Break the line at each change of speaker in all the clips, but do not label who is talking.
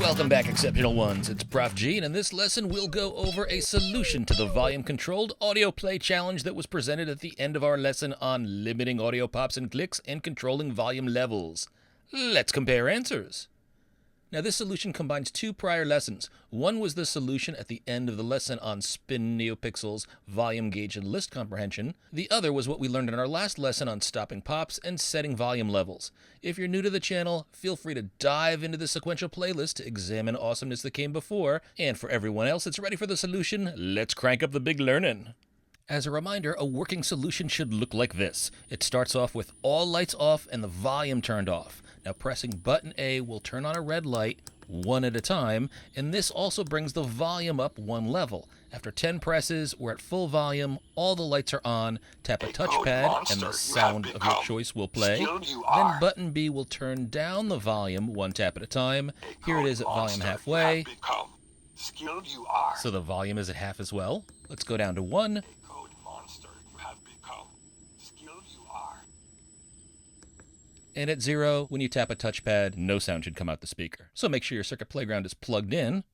Welcome back, Exceptional Ones. It's Prof G, and in this lesson we'll go over a solution to the volume-controlled audio play challenge that was presented at the end of our lesson on limiting audio pops and clicks and controlling volume levels. Let's compare answers. Now, this solution combines two prior lessons. One was the solution at the end of the lesson on spin neopixels, volume gauge, and list comprehension. The other was what we learned in our last lesson on stopping pops and setting volume levels. If you're new to the channel, feel free to dive into the sequential playlist to examine awesomeness that came before. And for everyone else that's ready for the solution, let's crank up the big learning. As a reminder, a working solution should look like this. It starts off with all lights off and the volume turned off. Now pressing button A will turn on a red light one at a time, and this also brings the volume up one level. After 10 presses, we're at full volume, all the lights are on, tap a touchpad, and the sound of your choice will play. Then button B will turn down the volume one tap at a time. Here it is at volume halfway. So the volume is at half as well. Let's go down to 1. And at 0, when you tap a touchpad, no sound should come out the speaker. So make sure your Circuit Playground is plugged in.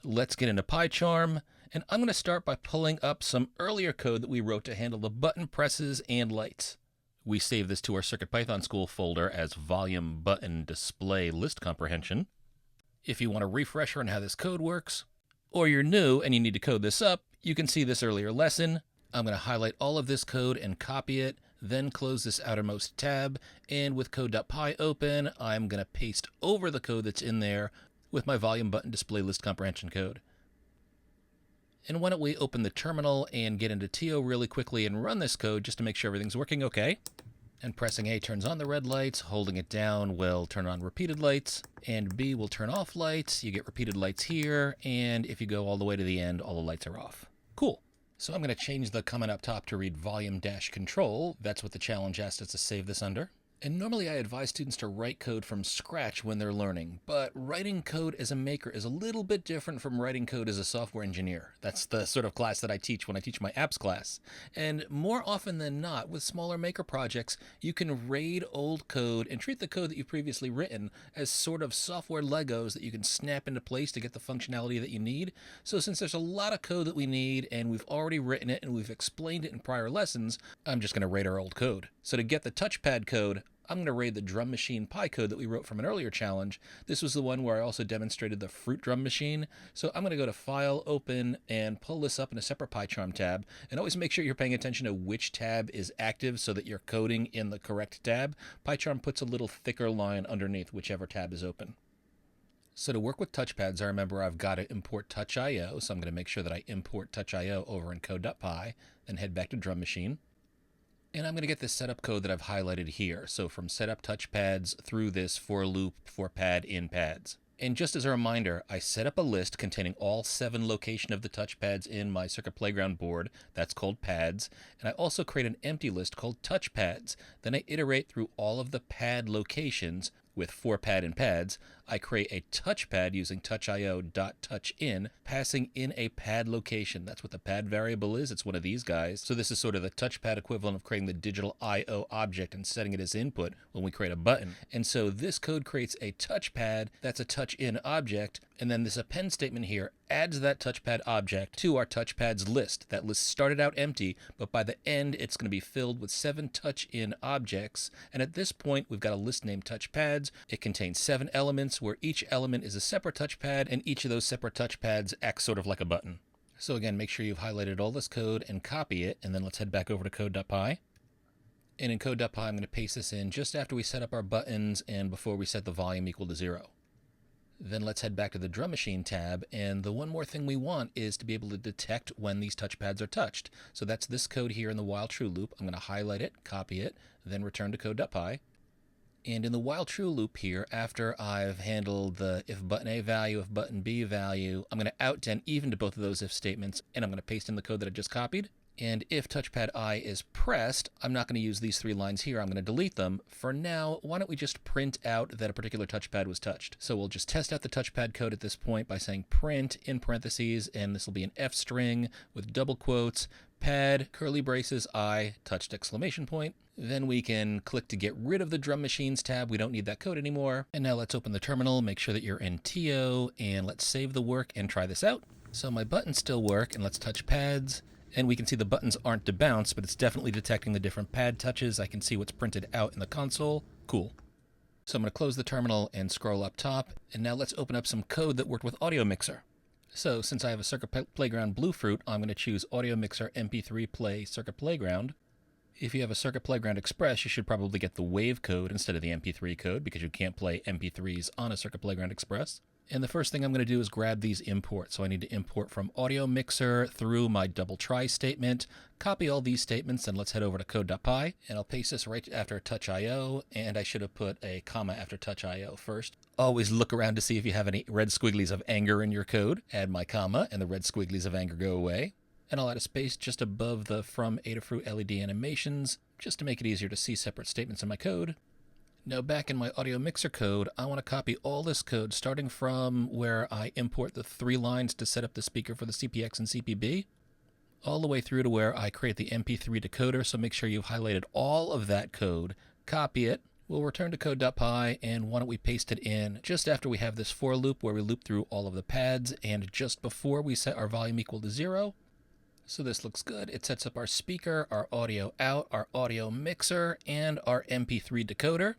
Let's get into PyCharm, and I'm going to start by pulling up some earlier code that we wrote to handle the button presses and lights. We save this to our CircuitPython school folder as volume button display list comprehension. If you want a refresher on how this code works, or you're new and you need to code this up, you can see this earlier lesson. I'm going to highlight all of this code and copy it, then close this outermost tab, and with code.py open, I'm going to paste over the code that's in there with my volume button display list comprehension code. And why don't we open the terminal and get into TO really quickly and run this code just to make sure everything's working okay. And pressing A turns on the red lights, holding it down will turn on repeated lights, and B will turn off lights. You get repeated lights here, and if you go all the way to the end, all the lights are off. Cool. So I'm going to change the comment up top to read volume-control. That's what the challenge asked us to save this under. And normally I advise students to write code from scratch when they're learning, but writing code as a maker is a little bit different from writing code as a software engineer. That's the sort of class that I teach when I teach my apps class. And more often than not, with smaller maker projects, you can raid old code and treat the code that you've previously written as sort of software Legos that you can snap into place to get the functionality that you need. So since there's a lot of code that we need and we've already written it and we've explained it in prior lessons, I'm just going to raid our old code. So to get the touchpad code, I'm going to raid the drum machine Py code that we wrote from an earlier challenge. This was the one where I also demonstrated the fruit drum machine. So I'm going to go to File, Open, and pull this up in a separate PyCharm tab. And always make sure you're paying attention to which tab is active so that you're coding in the correct tab. PyCharm puts a little thicker line underneath whichever tab is open. So to work with touchpads, I remember I've got to import touch.io. So I'm going to make sure that I import touch.io over in code.py, then head back to drum machine. And I'm going to get this setup code that I've highlighted here. So from setup touchpads through this for loop for pad in pads. And just as a reminder, I set up a list containing all 7 locations of the touchpads in my Circuit Playground board. That's called pads. And I also create an empty list called touchpads. Then I iterate through all of the pad locations with 4 pad in pads. I create a touchpad using touchio.touchIn, passing in a pad location. That's what the pad variable is. It's one of these guys. So this is sort of the touchpad equivalent of creating the digital I/O object and setting it as input when we create a button. And so this code creates a touchpad that's a touch-in object, and then this append statement here adds that touchpad object to our touchpads list. That list started out empty, but by the end it's going to be filled with 7 touch-in objects. And at this point we've got a list named touchpads. It contains 7 elements where each element is a separate touchpad, and each of those separate touchpads acts sort of like a button. So again, make sure you've highlighted all this code and copy it, and then let's head back over to code.py. And in code.py I'm going to paste this in just after we set up our buttons and before we set the volume equal to 0. Then let's head back to the drum machine tab, and the one more thing we want is to be able to detect when these touchpads are touched. So that's this code here in the while true loop. I'm going to highlight it, copy it, then return to code.py. And in the while true loop here, after I've handled the if button A value, if button B value, I'm going to outdent even to both of those if statements, and I'm going to paste in the code that I just copied. And if touchpad I is pressed, I'm not going to use these 3 lines here. I'm going to delete them. For now, why don't we just print out that a particular touchpad was touched? So we'll just test out the touchpad code at this point by saying print in parentheses, and this will be an F string with double quotes, pad, curly braces, I, touched exclamation point. Then we can click to get rid of the drum machines tab. We don't need that code anymore. And now let's open the terminal, make sure that you're in TO, and let's save the work and try this out. So my buttons still work, and let's touch pads. And we can see the buttons aren't to bounce, but it's definitely detecting the different pad touches. I can see what's printed out in the console. Cool. So I'm going to close the terminal and scroll up top. And now let's open up some code that worked with audiomixer. So since I have a Circuit Playground Bluefruit, I'm going to choose audiomixer MP3 play Circuit Playground. If you have a Circuit Playground Express, you should probably get the WAV code instead of the MP3 code because you can't play MP3s on a Circuit Playground Express. And the first thing I'm going to do is grab these imports. So I need to import from audiomixer through my double try statement, copy all these statements, and let's head over to code.py. And I'll paste this right after touch.io, and I should have put a comma after touch.io first. Always look around to see if you have any red squigglies of anger in your code. Add my comma, and the red squigglies of anger go away. And I'll add a space just above the from Adafruit LED animations, just to make it easier to see separate statements in my code. Now back in my audiomixer code, I want to copy all this code starting from where I import the 3 lines to set up the speaker for the CPX and CPB, all the way through to where I create the MP3 decoder, so make sure you've highlighted all of that code, copy it. We'll return to code.py, and why don't we paste it in just after we have this for loop where we loop through all of the pads and just before we set our volume equal to 0. So this looks good. It sets up our speaker, our audio out, our audio mixer, and our MP3 decoder.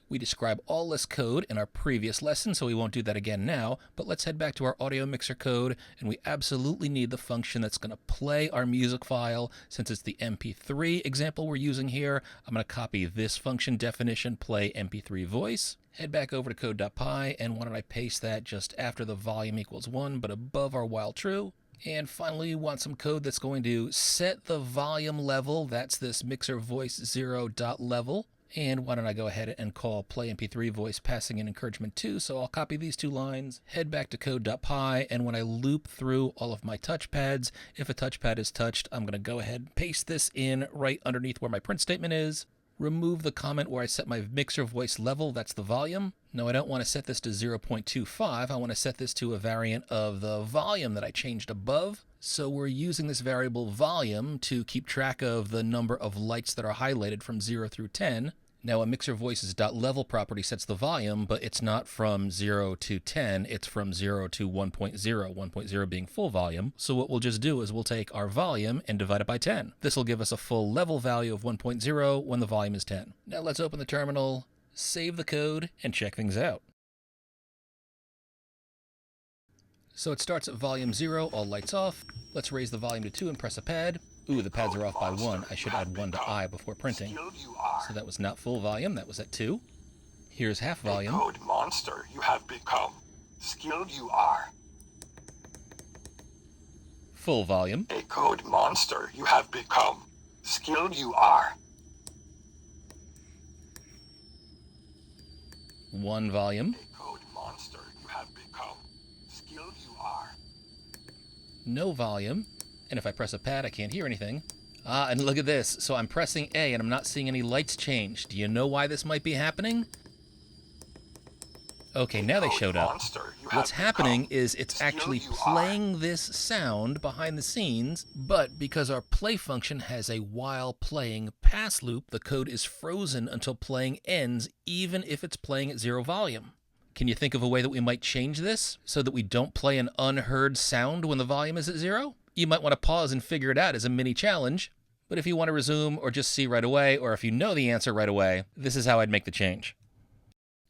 We describe all this code in our previous lesson, so we won't do that again now, but let's head back to our audio mixer code, and we absolutely need the function that's going to play our music file. Since it's the MP3 example we're using here, I'm going to copy this function definition, play MP3 voice, head back over to code.py, and why don't I paste that just after the volume equals 1, but above our while true. And finally, we want some code that's going to set the volume level, that's this mixer voice 0.level. And why don't I go ahead and call play MP3 voice passing in encouragement 2. So I'll copy these 2 lines, head back to code.py, and when I loop through all of my touchpads, if a touchpad is touched, I'm going to go ahead and paste this in right underneath where my print statement is. Remove the comment where I set my mixer voice level, that's the volume. No, I don't want to set this to 0.25. I want to set this to a variant of the volume that I changed above. So we're using this variable volume to keep track of the number of lights that are highlighted from 0 through 10. Now a mixer voice's .level property sets the volume, but it's not from 0 to 10, it's from 0 to 1.0, 1.0 being full volume. So what we'll just do is we'll take our volume and divide it by 10. This will give us a full level value of 1.0 when the volume is 10. Now let's open the terminal, save the code, and check things out. So it starts at volume 0, all lights off. Let's raise the volume to 2 and press a pad. Ooh, the pads are off by 1. I should add 1 to I before printing. So that was not full volume, that was at 2. Here's half volume.
A code monster you have become. Skilled you are.
Full volume.
A code monster you have become. Skilled you are.
1 volume.
A code monster you have become. Skilled you are.
No volume. And if I press a pad, I can't hear anything. Ah, and look at this. So I'm pressing A and I'm not seeing any lights change. Do you know why this might be happening? Okay, now they showed up. What's happening is it's actually playing this sound behind the scenes, but because our play function has a while playing pass loop, the code is frozen until playing ends, even if it's playing at 0 volume. Can you think of a way that we might change this so that we don't play an unheard sound when the volume is at 0? You might want to pause and figure it out as a mini challenge, but if you want to resume or just see right away, or if you know the answer right away, this is how I'd make the change.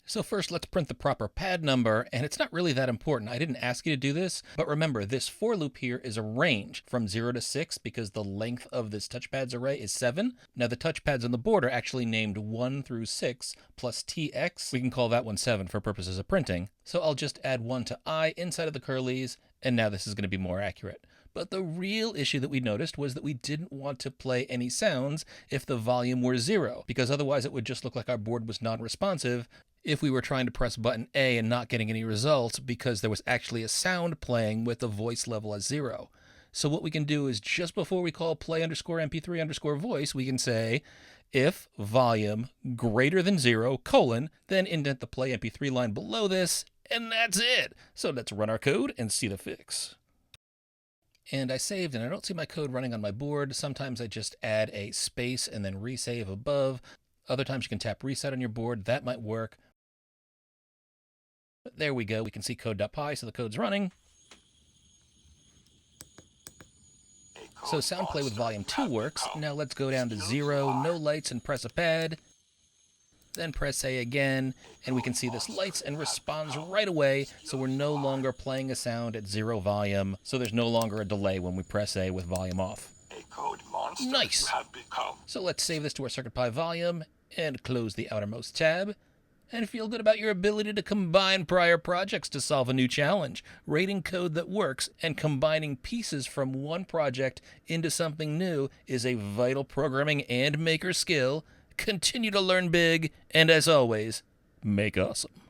So first, let's print the proper pad number, and it's not really that important. I didn't ask you to do this, but remember, this for loop here is a range from 0 to 6 because the length of this touchpads array is 7. Now the touchpads on the board are actually named 1 through 6 plus TX. We can call that one 7 for purposes of printing. So I'll just add 1 to I inside of the curlies, and now this is going to be more accurate. But the real issue that we noticed was that we didn't want to play any sounds if the volume were 0, because otherwise it would just look like our board was non-responsive if we were trying to press button A and not getting any results because there was actually a sound playing with the voice level as 0. So what we can do is just before we call play underscore MP3 underscore voice, we can say if volume greater than 0, then indent the play MP3 line below this, and that's it. So let's run our code and see the fix. And I saved, and I don't see my code running on my board. Sometimes I just add a space and then resave above. Other times you can tap reset on your board. That might work. But there we go. We can see code.py, so the code's running. So sound play with volume 2 works. Now let's go down to 0, no lights, and press a pad. Then press A again, and we can see this lights and responds right away, so we're no longer playing a sound at 0 volume, so there's no longer a delay when we press A with volume off. Nice! So let's save this to our CircuitPy volume, and close the outermost tab, and feel good about your ability to combine prior projects to solve a new challenge. Rating code that works and combining pieces from one project into something new is a vital programming and maker skill. Continue to learn big, and as always, make awesome.